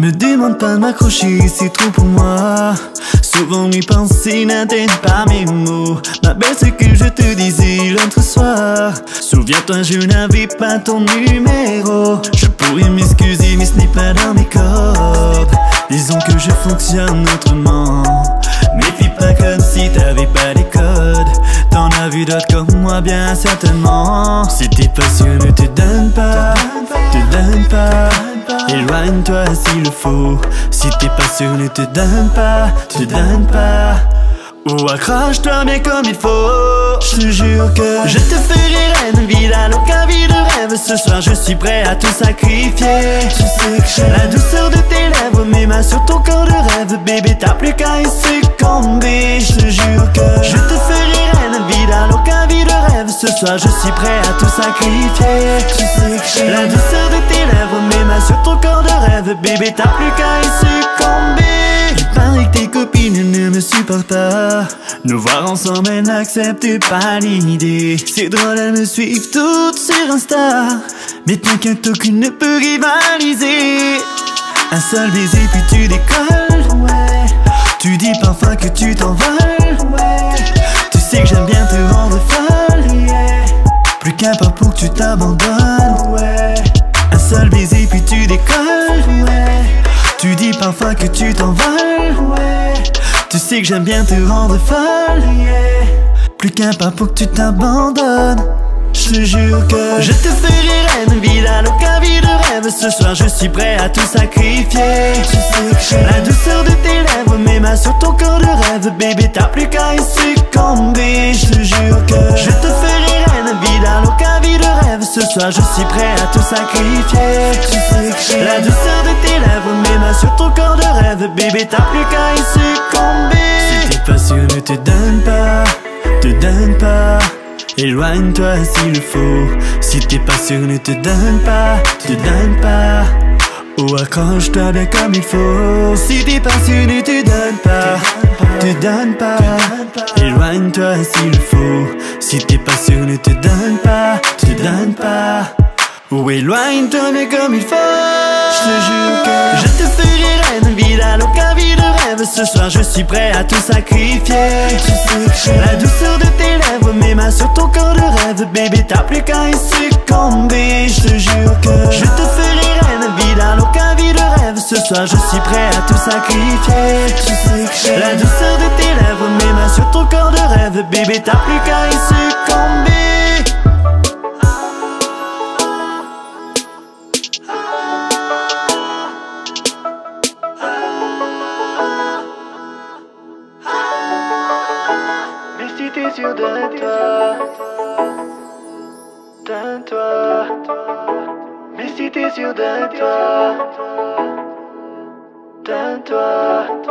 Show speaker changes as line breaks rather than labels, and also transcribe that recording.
Me demande pas de m'accrocher, c'est trop pour moi. Souvent y penser n'atteint pas mes mots. Ma belle, ce que je te disais l'autre soir. Souviens-toi, je n'avais pas ton numéro. Je pourrais m'excuser, mais ce n'est pas dans mes cordes. Disons que je fonctionne autrement. Méfie pas comme si t'avais pas les codes. T'en as vu d'autres comme moi, bien certainement. Si t'es pas sûr, ne te donne pas, te donne pas. Éloigne-toi s'il le faut. Si t'es pas sûr, ne te donne pas, te donne pas. Ou accroche-toi bien comme il faut. Je te jure que je te ferai reine, vie à l'aucun vie de rêve. Ce soir je suis prêt à tout sacrifier. Tu sais que j'ai la douceur de tes lèvres, mes mains sur ton corps de rêve. Bébé, t'as plus qu'à y succomber. Je te jure que je te ferai reine, vie à l'aucun vie de rêve. Ce soir je suis prêt à tout sacrifier. Tu sais que j'ai la douceur de tes lèvres, mes mains sur ton corps de rêve. Bébé, t'as plus qu'à y succomber. Il paraît que tes copines ne me supportent pas. Nous voir ensemble, elles n'acceptent pas l'idée. C'est drôle, elles me suivent toutes sur Insta. Mais t'inquiète, aucune ne peut rivaliser. Un seul baiser puis tu décolles, ouais. Tu dis parfois que tu t'envoles, ouais. Tu sais que j'aime bien te rendre folle, yeah. Plus qu'importe pour que tu t'abandonnes, ouais. Un seul baiser puis tu décolles, ouais. Tu dis parfois que tu t'envoles, ouais. Tu sais que j'aime bien te rendre folle, yeah. Plus qu'importe pour que tu t'abandonnes. Je te jure que je te ferai reine, vie à l'aucun vie de rêve. Ce soir je suis prêt à tout sacrifier. Tu sais que j'ai la douceur de tes lèvres, mes mains sur ton corps de rêve. Bébé, t'as plus qu'à y succomber. Je te jure que je te ferai reine, vie à l'aucun vie de rêve. Ce soir je suis prêt à tout sacrifier. Tu sais que j'ai la douceur de tes lèvres, mes mains sur ton corps de rêve. Bébé, t'as plus qu'à y succomber. Si t'es pas sûr, ne te donne pas, te donne pas. Éloigne-toi s'il le faut. Si t'es pas sûr, ne te donne pas, te donne pas. Ou accroche-toi bien comme il faut. Si t'es pas sûr, ne te donne pas, te donne pas. Éloigne-toi s'il le faut. Si t'es pas sûr, ne te donne pas, te donne pas. Ou éloigne-toi bien comme il faut. Je te jure que je te ferai reine, vie à l'aucun vie de rêve. Ce soir je suis prêt à tout sacrifier. Tu sais que j'ai la douceur de tes lèvres, mes mains sur ton corps de rêve. Bébé, t'as plus qu'à y succomber. Je te jure que je te ferai reine, vie à l'aucun vie de rêve. Ce soir je suis prêt à tout sacrifier. Tu sais que j'ai la douceur de tes lèvres, mes mains sur ton corps de rêve. Bébé, t'as plus qu'à y succomber. Si t'es sûr, donne-toi, donne-toi. Mais si t'es sûr, donne-toi, donne-toi.